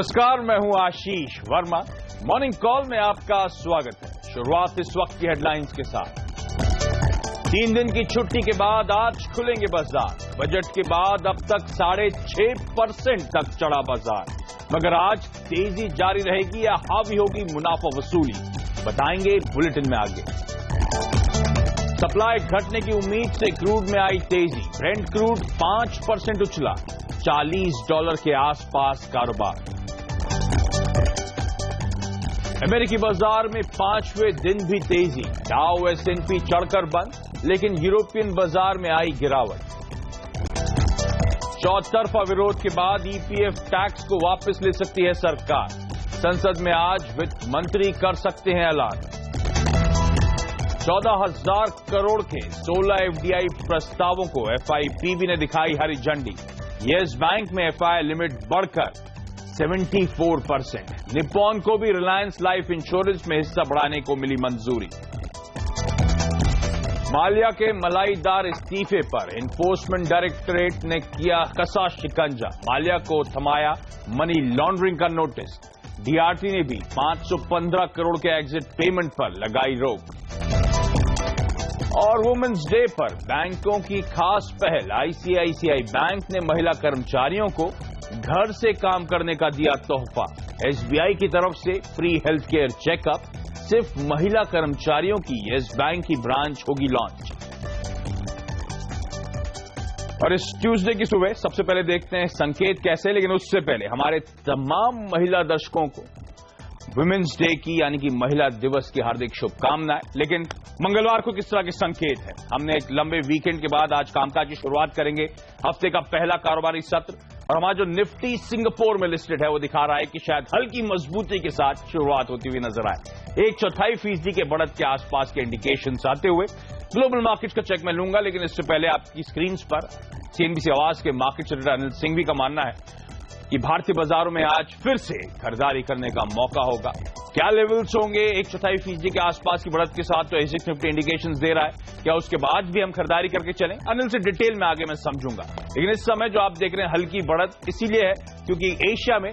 नमस्कार, मैं हूं आशीष वर्मा। मॉर्निंग कॉल में आपका स्वागत है। शुरुआत इस वक्त की हेडलाइंस के साथ। 3 दिन की छुट्टी के बाद आज खुलेंगे बाजार। बजट के बाद अब तक 6.5% तक चढ़ा बाजार, मगर आज तेजी जारी रहेगी या हावी होगी मुनाफा वसूली, बताएंगे बुलेटिन में आगे। सप्लाई घटने की उम्मीद से क्रूड में आई तेजी। ब्रेंट क्रूड 5% उछला, $40 के आसपास कारोबार। अमेरिकी बाजार में 5वें दिन भी तेजी। डाउ S&P चढ़कर बंद, लेकिन यूरोपियन बाजार में आई गिरावट। चौतरफा विरोध के बाद EPF टैक्स को वापस ले सकती है सरकार। संसद में आज वित्त मंत्री कर सकते हैं ऐलान। 14,000 करोड़ के 16 FDI प्रस्तावों को FIPB ने दिखाई हरी झंडी। येस बैंक में FI लिमिट बढ़कर 74%। निप्पॉन को भी रिलायंस लाइफ इंश्योरेंस में हिस्सा बढ़ाने को मिली मंजूरी। माल्या के मलाईदार इस्तीफे पर एनफोर्समेंट डायरेक्टरेट ने किया कसा शिकंजा। माल्या को थमाया मनी लॉन्ड्रिंग का नोटिस। DRT ने भी 515 करोड़ के एग्जिट पेमेंट पर लगाई रोक। और वुमेन्स डे पर बैंकों की खास पहल। ICICI बैंक ने महिला कर्मचारियों को घर से काम करने का दिया तोहफा। SBI की तरफ से फ्री हेल्थ केयर चेकअप। सिर्फ महिला कर्मचारियों की येस बैंक की ब्रांच होगी लॉन्च। और इस ट्यूसडे की सुबह सबसे पहले देखते हैं संकेत कैसे, लेकिन उससे पहले हमारे तमाम महिला दर्शकों को वुमेन्स डे की यानी कि महिला दिवस की हार्दिक शुभकामनाएं। लेकिन मंगलवार को किस तरह के संकेत है? हमने एक लंबे वीकेंड के बाद आज कामकाज की शुरुआत करेंगे। हफ्ते का पहला कारोबारी सत्र और हमारा जो निफ्टी सिंगापुर में लिस्टेड है वो दिखा रहा है कि शायद हल्की मजबूती के साथ शुरुआत होती हुई नजर आए। 1/4% के बढ़त के आसपास के इंडिकेशंस आते हुए ग्लोबल मार्केट्स का चेक मैं लूंगा, लेकिन इससे पहले आपकी स्क्रीन पर CNBC आवाज के मार्केट एडिटर अनिल सिंघवी का मानना है कि भारतीय बाजारों में आज फिर से खरीदारी करने का मौका होगा। क्या लेवल्स होंगे? 1/4% के आसपास की बढ़त के साथ तो एसिक्स निफ्टी इंडिकेशंस दे रहा है। क्या उसके बाद भी हम खरीदारी करके चलें? अनिल से डिटेल में आगे मैं समझूंगा, लेकिन इस समय जो आप देख रहे हैं हल्की बढ़त इसीलिए है क्योंकि एशिया में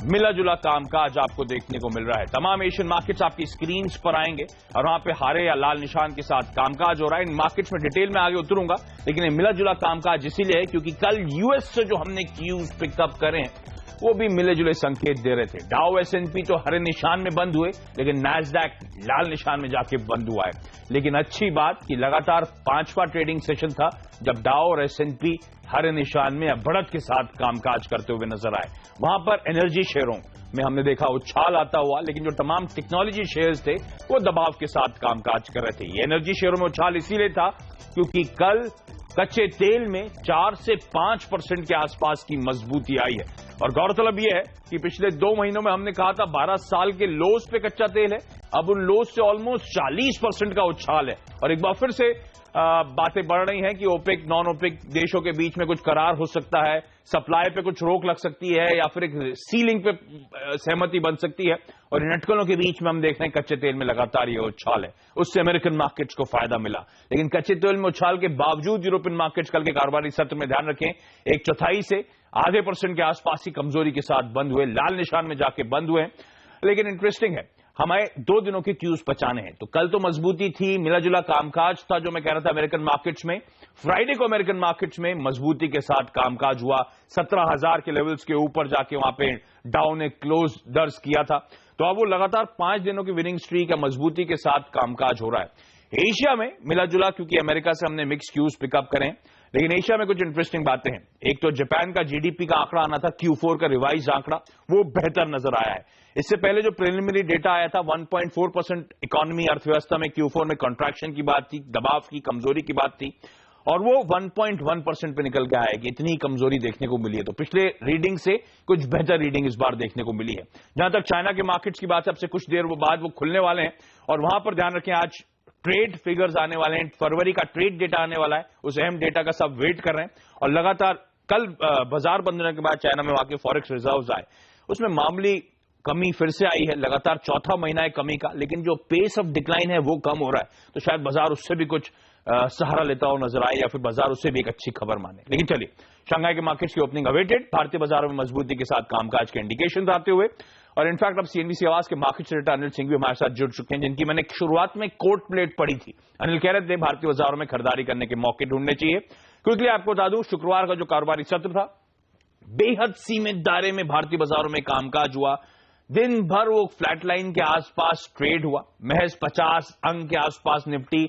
मिला जुला कामकाज आपको देखने को मिल रहा है। तमाम एशियन मार्केट्स आपकी स्क्रीन पर आएंगे और वहां पे हरे या लाल निशान के साथ कामकाज हो रहा है। इन मार्केट्स में डिटेल में आगे उतरूंगा, लेकिन ये मिला जुला कामकाज इसीलिए है क्योंकि कल US से जो हमने क्यूज पिकअप करे हैं वो भी मिले जुले संकेत दे रहे थे। डाउ S&P तो हरे निशान में बंद हुए, लेकिन नैस्डैक लाल निशान में जाके बंद हुआ है। लेकिन अच्छी बात कि लगातार 5वां ट्रेडिंग सेशन था जब डाउ और S&P हरे निशान में बढ़त के साथ कामकाज करते हुए नजर आए। वहां पर एनर्जी शेयरों में हमने देखा उछाल आता हुआ, लेकिन जो तमाम टेक्नोलॉजी शेयर्स थे वो दबाव के साथ कामकाज कर रहे थे। ये एनर्जी शेयरों में उछाल इसीलिए था क्योंकि कल कच्चे तेल में 4 से 5% के आसपास की मजबूती आई है। और गौरतलब यह है कि पिछले 2 महीनों में हमने कहा था 12 साल के लोस पे कच्चा तेल है, अब उन लोस से ऑलमोस्ट 40% का उछाल है। और एक बार फिर से बातें बढ़ रही हैं कि ओपेक नॉन ओपेक देशों के बीच में कुछ करार हो सकता है, सप्लाई पे कुछ रोक लग सकती है या फिर एक सीलिंग पे सहमति बन सकती है। और इन अटकलों के बीच में हम देख रहे हैं कच्चे तेल में लगातार ये उछाल है, उससे अमेरिकन मार्केट्स को फायदा मिला। लेकिन कच्चे तेल में उछाल के बावजूद यूरोपियन मार्केट्स कल के कारोबारी सत्र में ध्यान रखें 1/4 से आधे % के आसपास की कमजोरी के साथ बंद हुए, लाल निशान में जाके बंद हुए। लेकिन इंटरेस्टिंग है, हमें 2 दिनों की ट्यूज बचाने हैं। तो कल तो मजबूती थी, मिला जुला कामकाज था जो मैं कह रहा था अमेरिकन मार्केट्स में। फ्राइडे को अमेरिकन मार्केट्स में मजबूती के साथ कामकाज हुआ। 17,000 के लेवल्स के ऊपर जाके वहां पे डाउ ने क्लोज दर्ज किया था। तो अब वो लगातार 5 दिनों की विनिंग स्ट्रीक या मजबूती के साथ कामकाज हो रहा है। एशिया में मिला जुला क्योंकि अमेरिका से हमने मिक्स क्यूज पिकअप करें, लेकिन एशिया में कुछ इंटरेस्टिंग बातें हैं। एक तो जापान का GDP का आंकड़ा आना था, Q4 का रिवाइज आंकड़ा, वो बेहतर नजर आया है। इससे पहले जो प्रिलिमिनरी डेटा आया था 1.4% इकोनॉमी अर्थव्यवस्था में Q4 में कॉन्ट्रैक्शन की बात थी, दबाव की कमजोरी की बात थी, और वो 1.1% पे निकल के आया कि इतनी कमजोरी देखने को मिली है। तो पिछले रीडिंग से कुछ बेहतर रीडिंग इस बार देखने को मिली है। जहां तक चाइना के मार्केट्स की बात है, अब से कुछ देर बाद वो खुलने वाले हैं और वहां पर ध्यान रखें आज ट्रेड फिगर्स आने वाले हैं। फरवरी का ट्रेड डेटा आने वाला है, उस अहम डेटा का सब वेट कर रहे हैं। और लगातार कल बाजार बंद होने के बाद चाइना में वहां के फॉरेक्स रिजर्व्स आए, उसमें मामूली कमी फिर से आई है, लगातार चौथा महीना है कमी का, लेकिन जो पेस ऑफ डिक्लाइन है वो कम हो रहा है, तो शायद बाजार उससे भी कुछ सहारा लेता हो नजर आए या फिर बाजार उससे भी एक अच्छी खबर माने। लेकिन चलिए, शंघाई के मार्केट्स की ओपनिंग अवेटेड, भारतीय बाजारों में मजबूती के साथ कामकाज के इंडिकेशन आते हुए, और इनफैक्ट अब सीएनबीसी आवाज के मार्केट सेक्रेटरी अनिल सिंह भी हमारे साथ जुड़ चुके हैं, जिनकी मैंने शुरुआत में कोट प्लेट पढ़ी थी। अनिल कह रहे थे भारतीय बाजारों में खरीदारी करने के मौके ढूंढने चाहिए। क्विकली आपको बता दूं, शुक्रवार का जो कारोबारी सत्र था, बेहद सीमित दायरे में भारतीय बाजारों में कामकाज हुआ। दिन भर वो फ्लैट लाइन के आसपास ट्रेड हुआ, महज 50 अंक के आसपास निफ्टी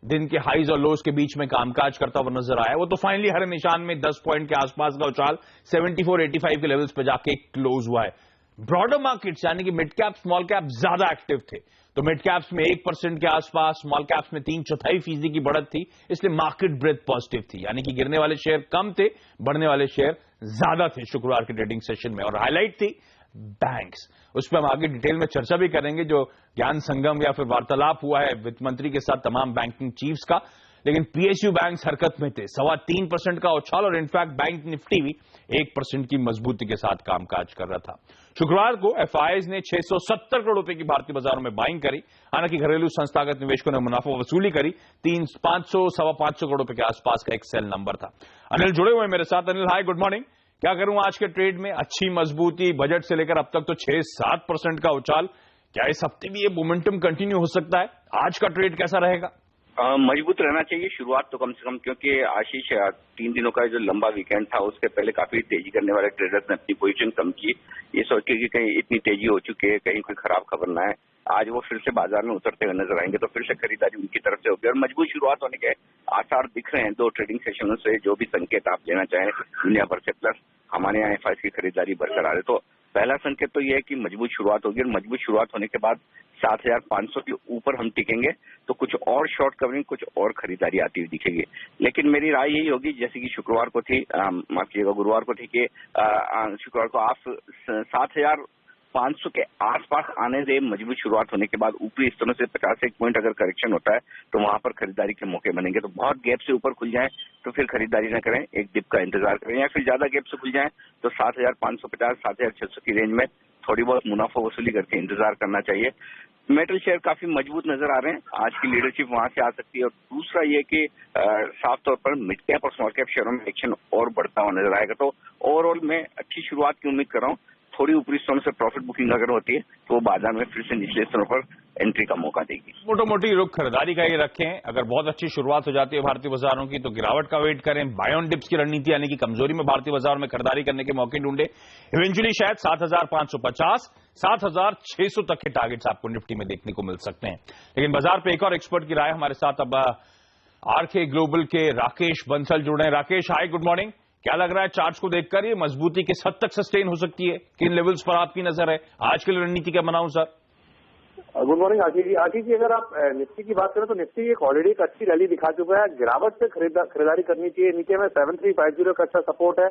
दिन के हाईज और लोज के बीच में कामकाज करता हुआ नजर आया। वो तो फाइनली हर निशान में 10 पॉइंट के आसपास का उछाल 74-85 के लेवल्स पे जाके क्लोज हुआ है। ब्रॉडर मार्केट्स यानी कि मिड कैप स्मॉल कैप ज्यादा एक्टिव थे, तो मिड कैप्स में 1% के आसपास, स्मॉल कैप्स में 3/4% की बढ़त थी, इसलिए मार्केट ब्रेथ पॉजिटिव थी, यानी कि गिरने वाले शेयर कम थे, बढ़ने वाले शेयर ज्यादा थे शुक्रवार के ट्रेडिंग सेशन में। और हाईलाइट थी बैंक्स, उस पर हम आगे डिटेल में चर्चा भी करेंगे, जो ज्ञान संगम या फिर वार्तालाप हुआ है वित्त मंत्री के साथ तमाम बैंकिंग चीफ्स का। लेकिन पीएसयू बैंक्स हरकत में थे, 3.25% का उछाल, और इनफैक्ट बैंक निफ्टी भी 1% की मजबूती के साथ कामकाज कर रहा था। शुक्रवार को एफआईआईज ने 670 करोड़ रुपए की भारतीय बाजारों में बाइंग करी, हालांकि घरेलू संस्थागत निवेशकों ने मुनाफा वसूली करी। 500-550 करोड़ रुपए के आसपास का एक सेल नंबर था। अनिल जुड़े हुए मेरे साथ। अनिल, हाय, गुड मॉर्निंग। क्या करूं आज के ट्रेड में? अच्छी मजबूती, बजट से लेकर अब तक तो 6-7% का उछाल, क्या इस हफ्ते भी ये मोमेंटम कंटिन्यू हो सकता है? आज का ट्रेड कैसा रहेगा? मजबूत रहना चाहिए शुरुआत तो कम से कम, क्योंकि आशीष 3 दिनों का जो लंबा वीकेंड था उसके पहले काफी तेजी करने वाले ट्रेडर्स ने अपनी पोजीशन कम की, ये सोच के कि कहीं इतनी तेजी हो चुकी है, कहीं कोई खराब खबर ना है। आज वो फिर से बाजार में उतरते हुए नजर आएंगे, तो फिर से खरीदारी उनकी तरफ से होगी और मजबूत शुरुआत होने के आसार दिख रहे हैं 2 ट्रेडिंग सेशनों से। जो भी संकेत आप लेना चाहें दुनिया भर से, प्लस हमारे यहाँ एफआईआईज की खरीदारी बरकरार है, तो पहला संकेत तो यह है कि मजबूत शुरुआत होगी, और मजबूत शुरुआत होने के बाद 7,500 के ऊपर हम टिकेंगे तो कुछ और शॉर्ट कवरिंग, कुछ और खरीदारी आती हुई दिखेगी। लेकिन मेरी राय यही होगी, जैसे कि शुक्रवार को थी, माफ कीजिएगा गुरुवार को थी, कि शुक्रवार को आप 7,500 के आसपास आने दे। मजबूत शुरुआत होने के बाद ऊपरी स्तरों से 50 पॉइंट अगर करेक्शन होता है तो वहां पर खरीदारी के मौके बनेंगे। तो बहुत गैप से ऊपर खुल जाए तो फिर खरीदारी न करें, एक डिप का इंतजार करें, या फिर ज्यादा गैप से खुल जाए तो 7,550, 7,600 की रेंज में थोड़ी बहुत मुनाफा वसूली करके इंतजार करना चाहिए। मेटल शेयर काफी मजबूत नजर आ रहे हैं, आज की लीडरशिप वहां से आ सकती है। और दूसरा ये कि साफ तौर पर मिड कैप और स्मॉल कैप शेयरों में एक्शन और बढ़ता हुआ नजर आएगा। तो ओवरऑल मैं अच्छी शुरुआत की उम्मीद कर रहा हूँ। थोड़ी ऊपरी स्तरों से प्रॉफिट बुकिंग अगर होती है तो वो बाजार में फिर से निचले स्तरों पर एंट्री का मौका देगी। मोटी रुख खरीदारी का ये रखें, अगर बहुत अच्छी शुरुआत हो जाती है भारतीय बाजारों की तो गिरावट का वेट करें। बाय ऑन डिप्स की रणनीति यानी कि कमजोरी में भारतीय बाजारों में खरीदारी करने के मौके ढूंढे। इवेंचुअली शायद 7,550, 7,600 तक के टारगेट्स आपको निफ्टी में देखने को मिल सकते हैं। लेकिन बाजार पे एक और एक्सपर्ट की राय हमारे साथ अब आरके ग्लोबल के राकेश बंसल जुड़ रहे हैं। राकेश, हाय, गुड मॉर्निंग। क्या लग रहा है चार्ट्स को देखकर ये मजबूती किस हद तक सस्टेन हो सकती है? किन लेवल्स पर आपकी नजर है? आज के लिए रणनीति क्या बनाऊं sir? Good morning Ashish ji, अगर आप निफ्टी की बात करें तो निफ्टी एक ऑलरेडी एक अच्छी रैली दिखा चुका है। गिरावट से खरीदारी करनी चाहिए। नीचे में 7350 का अच्छा सपोर्ट है,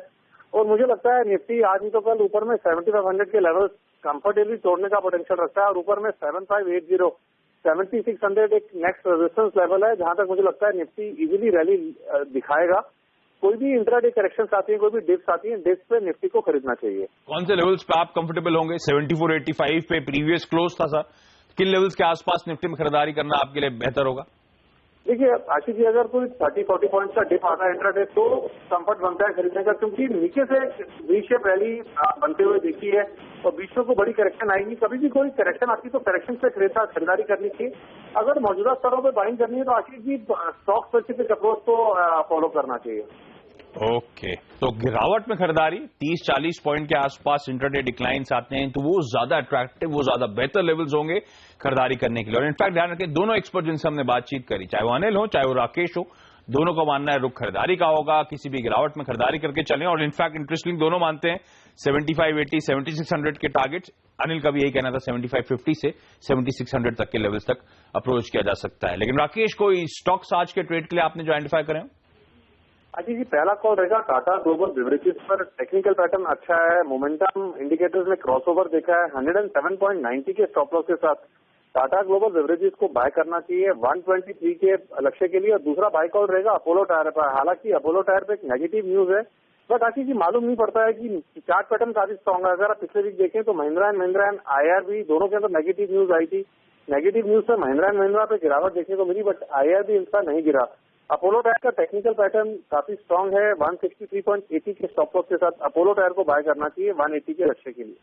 और मुझे लगता है निफ्टी आज नहीं तो कल ऊपर में 7500 के लेवल कंफर्टेबली तोड़ने का पोटेंशियल रखता है, और ऊपर में 7580, 7600 एक नेक्स्ट रेजिस्टेंस लेवल है, जहां तक मुझे लगता है निफ्टी इजीली रैली दिखाएगा। कोई भी इंट्राडे करेक्शंस आती है, कोई भी डिप्स आती है, डिप्स पे निफ्टी को खरीदना चाहिए। कौन से लेवल्स पे आप कंफर्टेबल होंगे? 7485 पे प्रीवियस क्लोज था सर, किन लेवल्स के आसपास निफ्टी में खरीदारी करना आपके लिए बेहतर होगा? देखिए आशीष जी, अगर कोई 30-40 पॉइंट का डिप आता है इंट्राडे तो कंफर्ट बनता है खरीदने का, क्योंकि नीचे से वी शेप रैली बनते हुए देखी है और बीच में को बड़ी करेक्शन आएगी। कभी भी कोई करेक्शन आती है तो करेक्शन से खरीदारी करनी चाहिए। अगर मौजूदा स्तरों पर बाइंग करनी है तो Ashish ji stock specific approach को फॉलो करना चाहिए। ओके, तो गिरावट में खरीदारी 30-40 पॉइंट के आसपास इंट्राडे डिक्लाइंस आते हैं तो वो ज्यादा अट्रैक्टिव, वो ज्यादा बेहतर लेवल्स होंगे खरीदारी करने के लिए। और इनफैक्ट ध्यान रखें, दोनों एक्सपर्ट जिनसे हमने बातचीत करी, चाहे वो अनिल हो चाहे वो राकेश हो, दोनों का मानना है रुख खरीदारी का होगा, किसी भी गिरावट में खरीदारी करके चलें। और इनफैक्ट इंटरेस्टिंग दोनों मानते हैं 7580, 7600 के टारगेट्स। अनिल का भी यही कहना था 7550 से 7600 तक के लेवल्स तक अप्रोच किया जा सकता है। लेकिन राकेश, कोई स्टॉक्स आज के ट्रेड के लिए आपने जो आइडेंटिफाई करें? अजी जी, पहला कॉल रहेगा टाटा ग्लोबल बेवरेजेस पर। टेक्निकल पैटर्न अच्छा है, मोमेंटम इंडिकेटर्स में क्रॉसओवर देखा है 107.90 के स्टॉप लॉस के साथ। टाटा ग्लोबल बेवरेजेस को बाय करना चाहिए 123 के लक्ष्य के लिए। और दूसरा बाय कॉल रहेगा अपोलो टायर पर। हालांकि अपोलो टायर पे एक नेगेटिव न्यूज है बट आशीष जी मालूम नहीं पड़ता है कि चार्ट पैटर्न काफी स्ट्रॉन्ग है। अगर आप पिछले वीक देखें तो महिंद्रा एंड IRB दोनों के अंदर नेगेटिव न्यूज आई थी। नेगेटिव न्यूज से महिंद्रा पे गिरावट देखने को मिली, बट IRB इनका नहीं गिरा। अपोलो टायर का टेक्निकल पैटर्न काफी स्ट्रांग है। 163.80 के स्टॉप लॉस के साथ अपोलो टायर को बाय करना चाहिए 180 के रक्षे के लिए।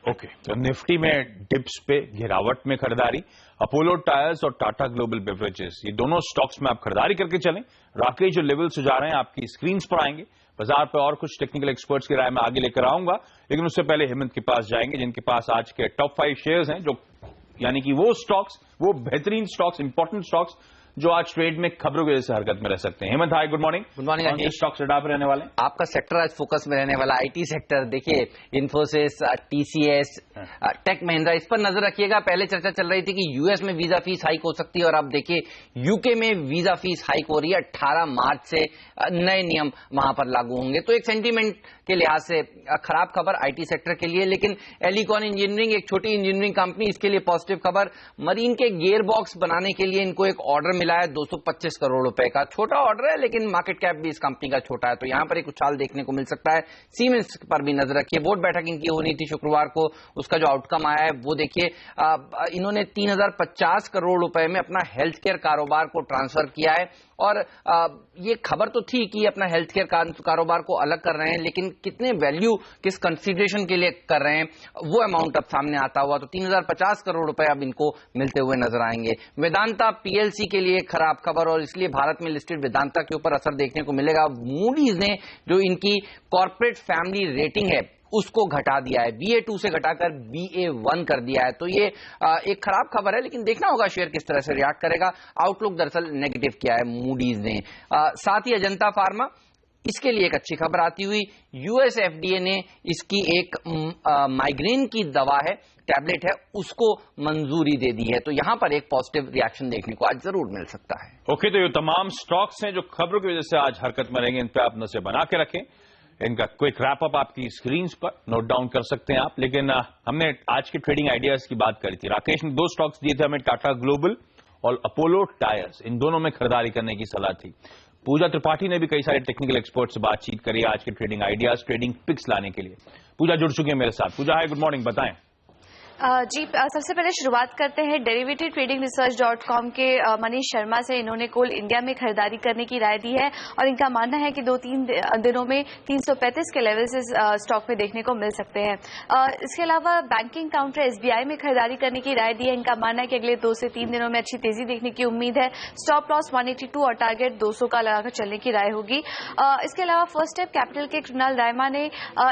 ओके, तो निफ्टी में डिप्स पे गिरावट में खरीदारी, अपोलो टायर्स और टाटा ग्लोबल बेवरेजेस, ये दोनों स्टॉक्स में आप खरीदारी करके चलें। राकेश जो लेवल सुझा रहे हैं आपकी स्क्रीन पर आएंगे। बाजार पर और कुछ टेक्निकल एक्सपर्ट्स की राय में आगे लेकर आऊंगा, लेकिन उससे पहले हेमंत के पास जाएंगे जिनके पास आज के टॉप 5 शेयर्स हैं, जो यानी कि वो स्टॉक्स, वो बेहतरीन स्टॉक्स, इंपॉर्टेंट स्टॉक्स जो आज ट्रेड में खबरों की वजह से हरकत में रह सकते हैं। Hemant, hi, good morning. Good morning. Stocks radar पर रहने वाले आपका सेक्टर आज फोकस में रहने वाला आईटी सेक्टर। देखिए, इन्फोसिस, TCS, टेक महिंद्रा, इस पर नजर रखिएगा। पहले चर्चा चल रही थी कि यूएस में वीजा फीस हाइक हो सकती है, और अब देखिए यूके में वीजा फीस हाइक हो रही है। 18 मार्च से नए नियम वहां पर लागू होंगे। तो एक सेंटीमेंट के लिहाज से खराब खबर आईटी सेक्टर के लिए। लेकिन एलिकॉन इंजीनियरिंग, एक छोटी इंजीनियरिंग कंपनी, इसके लिए पॉजिटिव खबर। मरीन के गियर बॉक्स बनाने के लिए इनको एक ऑर्डर मिला है 225 करोड़ रुपए का। छोटा ऑर्डर है, लेकिन मार्केट कैप भी इस कंपनी का छोटा है, तो यहां पर एक उछाल देखने को मिल सकता है। सीमेंस पर भी नजर रखिए। बोर्ड बैठक इनकी होनी थी शुक्रवार को, उसका जो आउटकम आया है वो देखिए। इन्होंने 3050 करोड़ रुपए में अपना हेल्थ केयर कारोबार को ट्रांसफर किया है। और ये खबर तो थी कि अपना हेल्थ केयर कारोबार को अलग कर रहे हैं, लेकिन कितने वैल्यू, किस कंसीडरेशन के लिए कर रहे हैं, वो अमाउंट अब सामने आता हुआ। तो 3050 करोड़ रुपए अब इनको मिलते हुए नजर आएंगे। वेदांता PLC के लिए खराब खबर, और इसलिए भारत में लिस्टेड वेदांता के ऊपर असर देखने को मिलेगा। मूडीज ने जो इनकी कॉर्पोरेट फैमिली रेटिंग है उसको घटा दिया है, BA2 से घटाकर BA1 कर दिया है। तो ये एक खराब खबर है, लेकिन देखना होगा शेयर किस तरह से रिएक्ट करेगा। आउटलुक दरअसल नेगेटिव किया है मूडीज ने। साथ ही अजंता फार्मा, इसके लिए एक अच्छी खबर आती हुई। US FDA ने इसकी एक माइग्रेन की दवा है, टैबलेट है, उसको मंजूरी दे दी है। तो यहां पर एक पॉजिटिव रिएक्शन देखने को आज जरूर मिल सकता है। ओके, तो ये तमाम स्टॉक्स हैं जो खबरों की वजह से आज हरकत में रहेंगे। इन पर आप नजर बना के रखें। इनका क्विक रैप अप आपकी स्क्रीन पर नोट डाउन कर सकते हैं आप। लेकिन हमने आज के ट्रेडिंग आइडियाज की बात करी थी। राकेश ने 2 स्टॉक्स दिए थे हमें, टाटा ग्लोबल और अपोलो टायर्स। इन दोनों में खरीदारी करने की सलाह थी। पूजा त्रिपाठी ने भी कई सारे टेक्निकल एक्सपर्ट से बातचीत करी आज के ट्रेडिंग आइडियाज, ट्रेडिंग पिक्स लाने के लिए। पूजा जुड़ चुके हैं मेरे साथ। पूजा, हाय, गुड मॉर्निंग, बताएं। जी, सबसे पहले शुरुआत करते हैं डेरिवेटिव ट्रेडिंग रिसर्च.com के मनीष शर्मा से। इन्होंने कोल इंडिया में खरीदारी करने की राय दी है, और इनका मानना है कि 2-3 दिनों में 335 के लेवल से स्टॉक में देखने को मिल सकते हैं। इसके अलावा बैंकिंग काउंटर SBI में खरीदारी करने की राय दी है। इनका मानना है कि अगले 2 से 3 दिनों में अच्छी तेजी देखने की उम्मीद है। स्टॉप लॉस 182 और टारगेट 200 का लगाकर चलने की राय होगी। इसके अलावा फर्स्ट स्टेप कैपिटल के कृणाल रायमा ने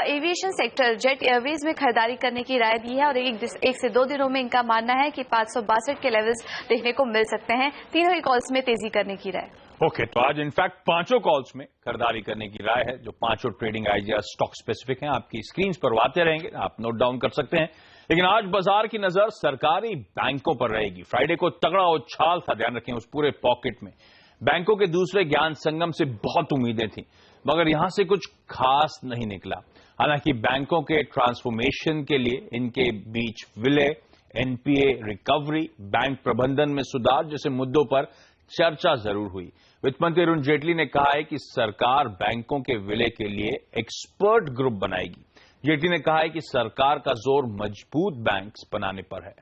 एविएशन सेक्टर जेट एयरवेज में खरीदारी करने की राय दी है, और 1 से 2 दिनों में इनका मानना है कि 562 के लेवल्स देखने को मिल सकते हैं। तीनों ही कॉल्स में तेजी करने की राय। ओके, तो आज इनफैक्ट 5 कॉल्स में खरीदारी करने की राय है, जो 5 ट्रेडिंग आइडिया स्टॉक स्पेसिफिक हैं। आपकी स्क्रीन पर आते रहेंगे, आप नोट डाउन कर सकते हैं। लेकिन आज बाजार की नजर सरकारी बैंकों पर रहेगी। फ्राइडे को तगड़ा उछाल था, ध्यान रखें, उस पूरे पॉकेट में। बैंकों के दूसरे ज्ञान संगम से बहुत उम्मीदें थी, मगर यहां से कुछ खास नहीं निकला। हालांकि बैंकों के ट्रांसफॉर्मेशन के लिए इनके बीच विलय, NPA रिकवरी, बैंक प्रबंधन में सुधार जैसे मुद्दों पर चर्चा जरूर हुई। वित्त मंत्री अरुण जेटली ने कहा है कि सरकार बैंकों के विलय के लिए एक्सपर्ट ग्रुप बनाएगी। जेटली ने कहा है कि सरकार का जोर मजबूत बैंक्स बनाने पर है।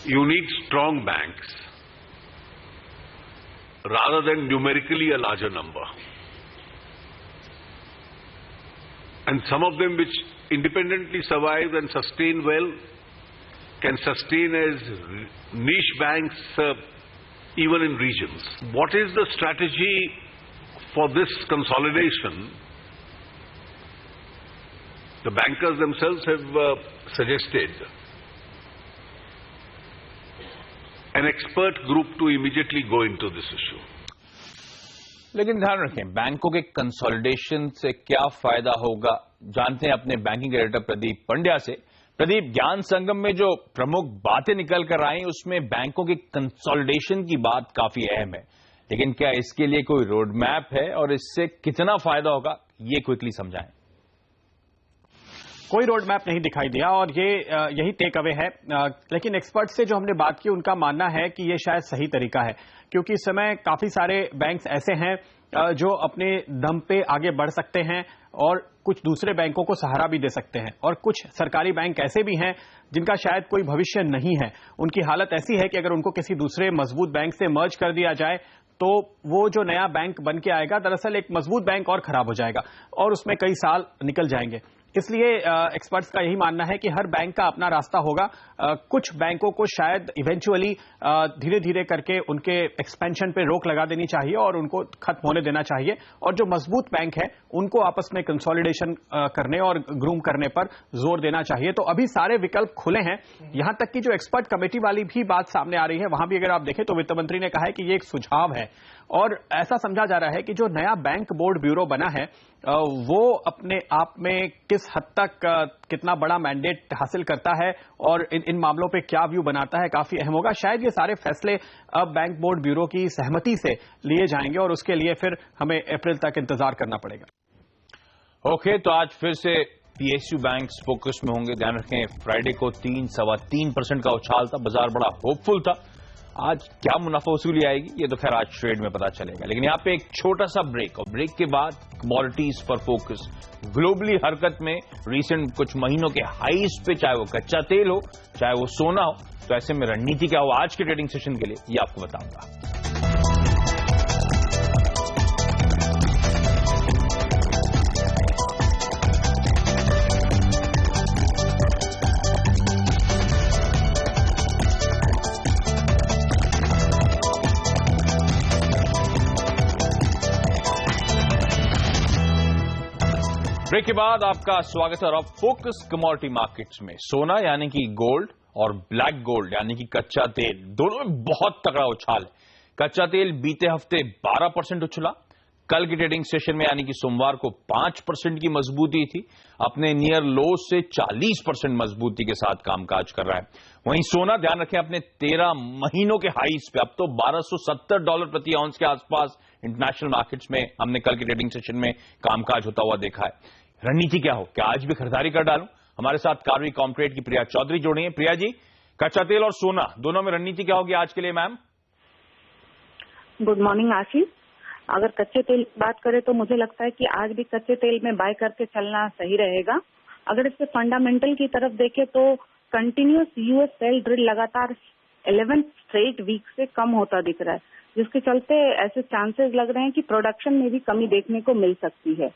You need strong banks rather than numerically a larger number. And some of them which independently survive and sustain well can sustain as niche banks even in regions. What is the strategy for this consolidation? The bankers themselves have suggested an expert group to immediately go into this issue. लेकिन ध्यान रखें, बैंकों के consolidation से क्या फायदा होगा, जानते हैं अपने बैंकिंग डायरेक्टर प्रदीप पंड्या से। प्रदीप, ज्ञान संगम में जो प्रमुख बातें निकल कर आई उसमें बैंकों के कंसोलिडेशन की बात काफी अहम है, लेकिन क्या इसके लिए कोई रोड मैप है और इससे कितना फायदा होगा, ये क्विकली समझाएं। कोई रोड मैप नहीं दिखाई दिया, और यही टेक अवे है। लेकिन एक्सपर्ट से जो हमने बात की, उनका मानना है कि ये शायद सही तरीका है, क्योंकि इस समय काफी सारे बैंक्स ऐसे हैं जो अपने दम पे आगे बढ़ सकते हैं और कुछ दूसरे बैंकों को सहारा भी दे सकते हैं, और कुछ सरकारी बैंक ऐसे भी हैं जिनका शायद कोई भविष्य नहीं है। उनकी हालत ऐसी है कि अगर उनको किसी दूसरे मजबूत बैंक से मर्ज कर दिया जाए तो वो जो नया बैंक बन के आएगा दरअसल एक मजबूत बैंक और खराब हो जाएगा और उसमें कई साल निकल जाएंगे। इसलिए एक्सपर्ट्स का यही मानना है कि हर बैंक का अपना रास्ता होगा। कुछ बैंकों को शायद इवेंचुअली धीरे धीरे करके उनके एक्सपेंशन पे रोक लगा देनी चाहिए और उनको खत्म होने देना चाहिए, और जो मजबूत बैंक है उनको आपस में कंसोलिडेशन करने और ग्रूम करने पर जोर देना चाहिए। तो अभी सारे विकल्प खुले हैं। यहां तक कि जो एक्सपर्ट कमेटी वाली भी बात सामने आ रही है, वहां भी अगर आप देखें तो वित्त मंत्री ने कहा है कि ये एक सुझाव है और ऐसा समझा जा रहा है कि जो नया बैंक बोर्ड ब्यूरो बना है वो अपने आप में किस हद तक कितना बड़ा मैंडेट हासिल करता है और इन मामलों पे क्या व्यू बनाता है, काफी अहम होगा। शायद ये सारे फैसले अब बैंक बोर्ड ब्यूरो की सहमति से लिए जाएंगे और उसके लिए फिर हमें अप्रैल तक इंतजार करना पड़ेगा। ओके, तो आज फिर से पीएसयू बैंक्स फोकस में होंगे। ध्यान रखें, फ्राइडे को 3-3.25% का उछाल था, बाजार बड़ा होपफुल था। आज क्या मुनाफा वसूली आएगी ये तो खैर आज ट्रेड में पता चलेगा। लेकिन यहां पे एक छोटा सा ब्रेक, और ब्रेक के बाद कमोडिटीज पर फोकस। ग्लोबली हरकत में रिसेंट कुछ महीनों के हाईस पे, चाहे वो कच्चा तेल हो चाहे वो सोना हो, तो ऐसे में रणनीति क्या हो आज के ट्रेडिंग सेशन के लिए ये आपको बताऊंगा। ब्रेक के बाद आपका स्वागत है और अब फोकस कमोडिटी मार्केट्स में। सोना यानी कि गोल्ड और ब्लैक गोल्ड यानी कि कच्चा तेल, दोनों में बहुत तगड़ा उछाल है। कच्चा तेल बीते हफ्ते 12% उछला, कल की ट्रेडिंग सेशन में यानी कि सोमवार को 5% की मजबूती थी, अपने नियर लो से 40% मजबूती के साथ कामकाज कर रहा है। वहीं सोना, ध्यान रखें, अपने 13 महीनों के हाईस पे, अब तो $1270 प्रति आउंस के आसपास इंटरनेशनल मार्केट्स में हमने कल की ट्रेडिंग सेशन में कामकाज होता हुआ देखा है। रणनीति क्या हो, क्या आज भी खरीदारी कर डालूं? हमारे साथ कार्वी कॉम्ट्रेड की प्रिया चौधरी जुड़ी हैं। प्रिया जी, कच्चा तेल और सोना दोनों में रणनीति क्या होगी आज के लिए मैम? गुड मॉर्निंग आशीष। अगर कच्चे तेल की बात करें तो मुझे लगता है कि आज भी कच्चे तेल में बाय करके चलना सही रहेगा। अगर इससे फंडामेंटल की तरफ देखें तो कंटिन्यूअस यूएस सेल ड्रिल लगातार 11 स्ट्रेट वीक से कम होता दिख रहा है, जिसके चलते ऐसे चांसेस लग रहे हैं कि प्रोडक्शन में भी कमी देखने को मिल सकती है।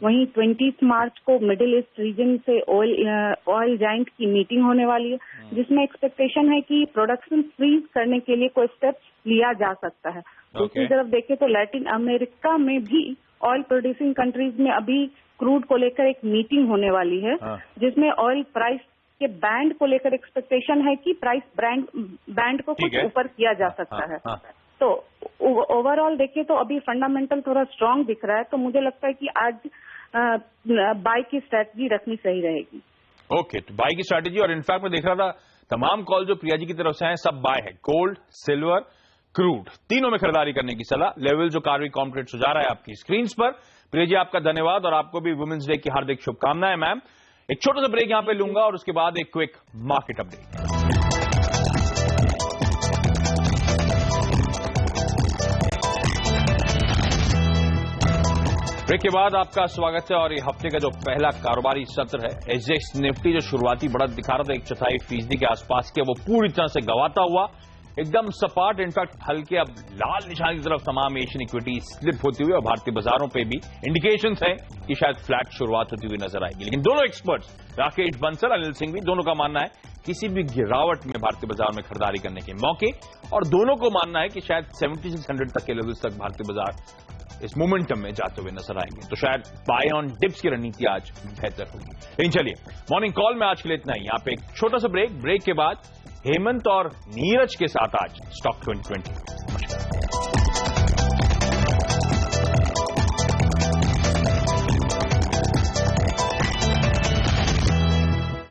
वहीं 20 मार्च को मिडिल ईस्ट रीजन से ऑयल जाइंट की मीटिंग होने वाली है, जिसमें एक्सपेक्टेशन है कि प्रोडक्शन फ्रीज करने के लिए कोई स्टेप्स लिया जा सकता है। दूसरी तरफ देखें तो लैटिन अमेरिका में भी ऑयल प्रोड्यूसिंग कंट्रीज में अभी क्रूड को लेकर एक मीटिंग होने वाली है, जिसमें ऑयल प्राइस के बैंड को लेकर एक्सपेक्टेशन है कि प्राइस बैंड को कुछ ऊपर किया जा सकता है। तो ओवरऑल देखें तो अभी फंडामेंटल थोड़ा स्ट्रांग दिख रहा है, तो मुझे लगता है कि आज बाय की स्ट्रैटेजी रखनी सही रहेगी। ओके, तो बाय की स्ट्रैटेजी, और इनफैक्ट मैं देख रहा था तमाम कॉल जो प्रिया जी की तरफ से हैं सब बाय है। गोल्ड, सिल्वर, क्रूड, तीनों में खरीदारी करने की सलाह। लेवल जो कार्वी कॉम्ट्रेड सुझा रहा है आपकी स्क्रीन पर। प्रिया जी, आपका धन्यवाद और आपको भी वुमेन्स डे की हार्दिक शुभकामनाएं मैम। एक छोटा सा ब्रेक यहां पे लूंगा और उसके बाद एक क्विक मार्केट अपडेट। ब्रेक के बाद आपका स्वागत है और ये हफ्ते का जो पहला कारोबारी सत्र है, एसजेएक्स निफ्टी जो शुरुआती बढ़त दिखा रहा था 1/4% के आसपास के, वो पूरी तरह से गंवाता हुआ एकदम सपाट, इनफैक्ट हल्के अब लाल निशान की तरफ तमाम एशियन इक्विटी स्लिप होती हुई और भारतीय बाजारों पे भी इंडिकेशंस हैं कि शायद फ्लैट शुरुआत होती हुई नजर आएगी। लेकिन दोनों एक्सपर्ट्स राकेश बंसल, अनिल सिंघवी, दोनों का मानना है किसी भी गिरावट में भारतीय बाजार में खरीदारी करने के मौके, और दोनों को मानना है कि शायद 7600 तक के लेवल्स तक भारतीय बाजार इस मोमेंटम में जाते हुए नजर आएंगे। तो शायद बाय ऑन डिप्स की रणनीति आज बेहतर होगी। लेकिन चलिए, मॉर्निंग कॉल में आज के लिए इतना ही। यहां पे एक छोटा सा ब्रेक के बाद हेमंत और नीरज के साथ आज स्टॉक 2020।